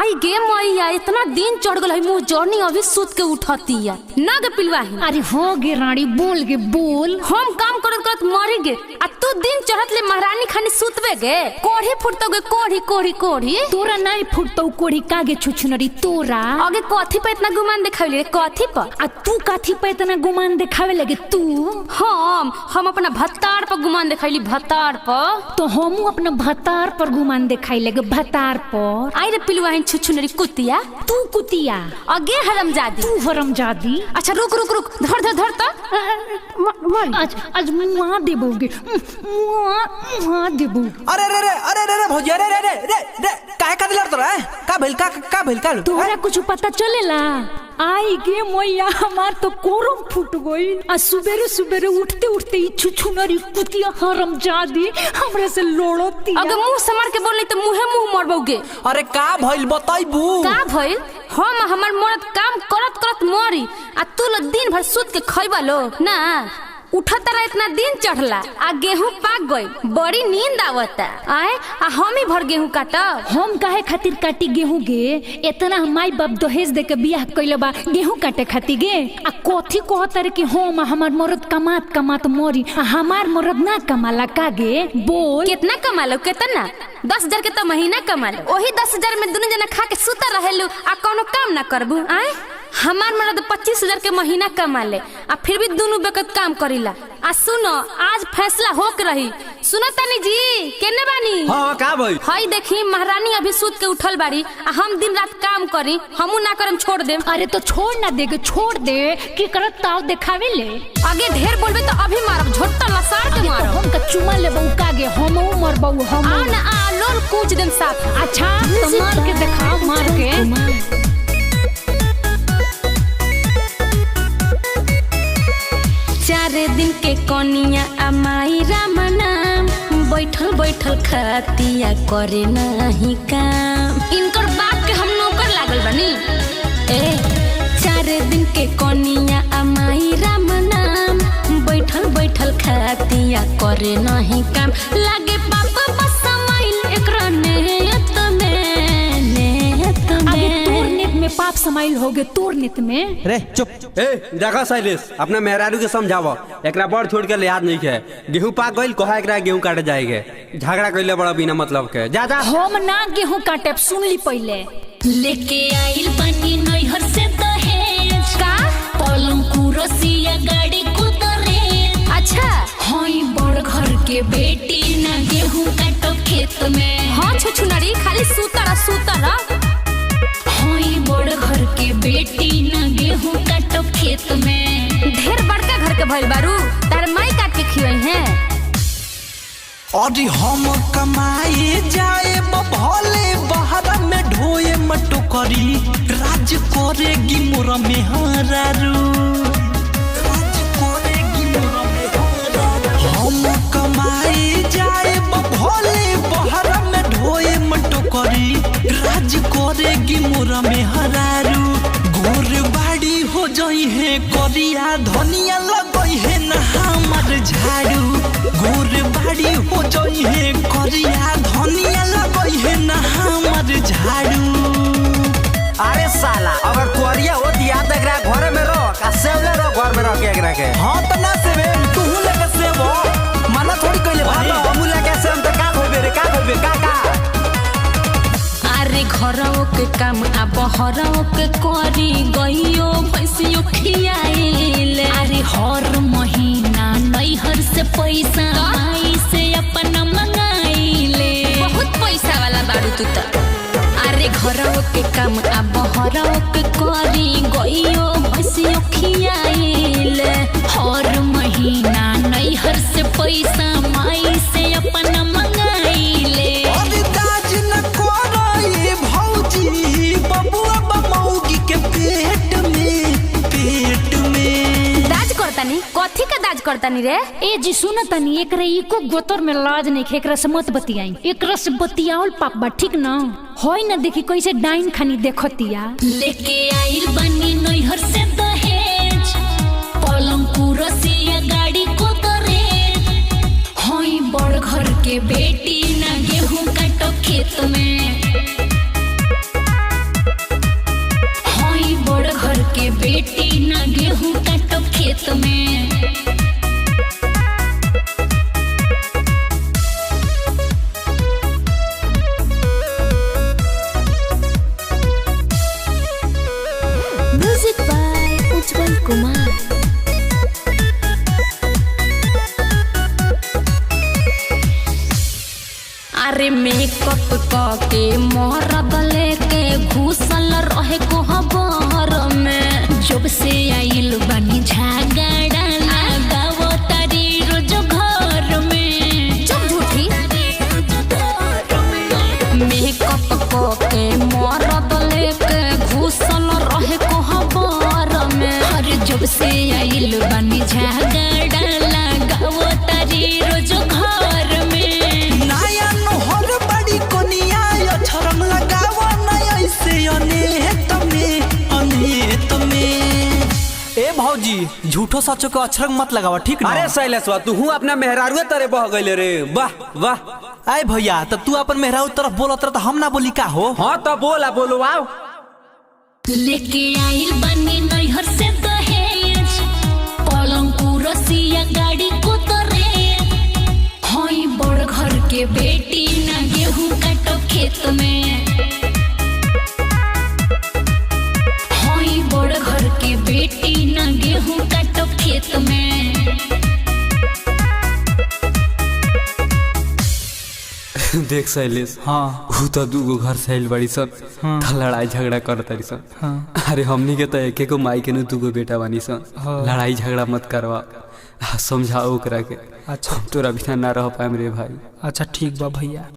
आई गे मैया इतना दिन चढ़ गल है मुँह जर्नी अभी सूत के उठती है ना गे पिलवाही। अरे हो गे रानी बोल गे बोल। हम काम करत करत मरी गे आ तू दिन चढ़त ले महारानी खानी सूतबे गे। कोढ़ी फुटतो गे कोढ़ी कोढ़ी कोढ़ी। तोरा नहीं फुटतो कोढ़ी कागे छुछुनरी तोरा। आगे कथी पे इतना गुमान दिखावे ले कथी पर? आ तू कथी पे इतना गुमान दिखावे लगे तू? हम अपना भत्तार पर गुमान दिखाइली भत्तार पर। तो हमू अपना भत्तार पर गुमान दिखाई लगे भत्तार पर। आई रे पिलवाही छुछुनरी कुतिया। तू कुतिया आगे हरमजादी। तू हरमजादी। अच्छा रुक रुक रुक धर धर धर तो आज मुआ देबोगे मुआ देबोगे। अरे रे रे अरे रे रे भौजी अरे रे रे रे रे काहे का दिलर तोरा का भेल का तोरा कुछ पता चलेला? आई गे मैया हमार तो कोरम फूट गई। आ सुबेरे सुबेरे उठते उठते ही छुछुनरी कुतिया हरमजादी हमरा से लोड़ती। अगर मुंह संभाल के बोलनी तो मुंह मरबोगे। अरे का भइल बताइबू? का भइल? हम हमार मर्द काम करत करत मरी आ तू लोग दिन भर सूत के खइबा लो ना। उठता रहा इतना दिन चढ़ला आ गेहूं पाक गई बड़ी नींद आवता आए आ हम ही भर गेहूं काटा। हम काहे खातिर काटी गेहूं गे? इतना माई बाप दहेज दे के बियाह कइले बा गेहूं काटे खातिर गे। आ कथी कहता रे कि हम हमार मर्द कमात कमात मरी आ हमार मर्द ना कमाला का गे? बोल कितना कमालो कितना? 10,000 के तो महीना कमालो। वही 10,000 में दोनों जना खा के सुता रहेलू आ कोनो काम ना करबू। आए हमार मर्द 25,000 के महीना कमा ले आ फिर भी दोनों बेकत काम करीला। आ सुनो आज फैसला होक रही। सुनो तनी जी केने बानी? हां का भाई? हाय देखी महारानी अभी सूत के उठल बाड़ी आ हम दिन रात काम करी हमू ना करम छोड़ दे। अरे तो छोड़ ना देगे छोड़ दे की करत ताव दिखावे ले। आगे ढेर बोलबे तो अभी मारब झोट्टा लसार के मारब। हम का चुमा लेबौ कागे हमहू मरबौ हम। आ ना आ लोल कूच देम साफ। अच्छा तो मार के दिखा मार के। 4 दिन के कनिया अमाई राम नाम बैठल बैठल खातिया करे नहीं काम। इनकर बाप के हम नौकर लागल बनी। 4 दिन के कनिया अमाई राम नाम बैठल बैठल खातिया करे नहीं काम। लागे पापा बस समाइल एकरा नेत में पाप समाइल होगे तोर नित में। रे चुप देखा शैलेश अपना मेहरारू के समझावा एकरा बड़ छोड़ के याद नहीं है। गेहूं पाक गइल कहा एकरा गेहूं काटे जाएगे झगड़ा कइले बड़ा बिना मतलब के। जा जा हम ना गेहूं काटे सुन ली पहले। लेके आइल बनी नैहर से दहेज का पलंग कुर्सिया गाड़ी कुदरे। अच्छा हई बड़ घर के बेटी ना गेहूं काटो खेत में। हाँ छुछुनरी खाली सूता रह। हई बड़ घर के बेटी ना गेहूं काटो खेत में। ढेर बड़का घर के भइल बारू तार माई काट के खियई है। अरे हम कमाए जाए भले बाहर में ढोए मटो करी राज करेगी मोरा मेहरारू। हम कमाए जाए भले बाहर में ढोए मटो करी राज करेगी मोरा मेहरारू। गोर बाड़ी हो जाई है करिया धनिया लगई है ना हमार झाड़ू। गोर बाड़ी हो जाई है करिया धनिया लगई है ना हमार झाड़ू। अरे साला अगर कोरिया हो दिया तो एकरा घर में रख आ सेवले रख घर में रख के एकरा के। हां त ना सेवे तू लेके सेवो मना थोड़ी कइले बानी। हम लेके सेव त का होबे रे का अरे घरों के काम आ बहरों के करी गइयो पैसियो खियाइले। अरे हर महीना नैहर से पैसा आई से अपना मंगाइले। बहुत पैसा वाला बारू तू तो। अरे घरों के काम आ बहरों के करी गइयो पैसियो खियाइले। हर महीना नैहर से पैसा माई से अपना मंगाइले। अरे दाज न कोराई भौजी बबुआ बमौगी के पेट में दाज करतानी कथी का दाज करतानी रे? ए जी सुन तनी एकरा एको गोतर में लाज नहीं खे। एकरा से मत बतियाई एकरा से बतियावल पाप बा ठीक ना होई ना। देखी कैसे डाइन खानी देखतिया। लेके आइल बनी नैहर से दहेज पलंग कुर्सिया गाड़ी कुदरे। हई बड़ घर के बेटी ना गेहूं काटो खेत में। के मोहरद लेके घुसल रहे कोहबर में। जब से आइल बनी झगड़ा लगावो तारी रोज घर में। चुप झूठी। मेकअप के मोहरद लेके घुसल रहे कोहबर में। अरे जब से आइल बनी झगड़ा लगावो तारी रोज घर में। नया नोहर बड़ी कोनिया अछरम लगावा नया ऐसे अनेत में। ए भौजी झूठो सचो को अछरम मत लगावा ठीक ना। अरे शैलेशवा तू अपना मेहरारुए तरह बह गइले रे। वाह वाह। आए भैया तब तू अपन मेहरारू तरफ बोलत रह तो हम ना बोली का हो। हाँ तो बोलो आओ। लेके आइल बनी नैहर से दहेज पलंग कुर्सिया गाड़ी को तरेज। हई बड़ घर के बेटी ना गेहूं काटो खेत में। हई बड़ घर के बेटी ना गेहूं काटो खेत में। देख शैलेश, हाँ ऊ तो दूगो घर से आइल बड़ी सन। हाँ। तो लड़ाई झगड़ा कर तारी सन। हाँ। अरे हमनी के तो एक एक माई के दूगो बेटा बानी सन। हाँ। लड़ाई झगड़ा मत करवा, समझाओ ओकरा के। अच्छा हम तोरा बिना ना रह पाएम रे भाई। अच्छा ठीक बा भैया।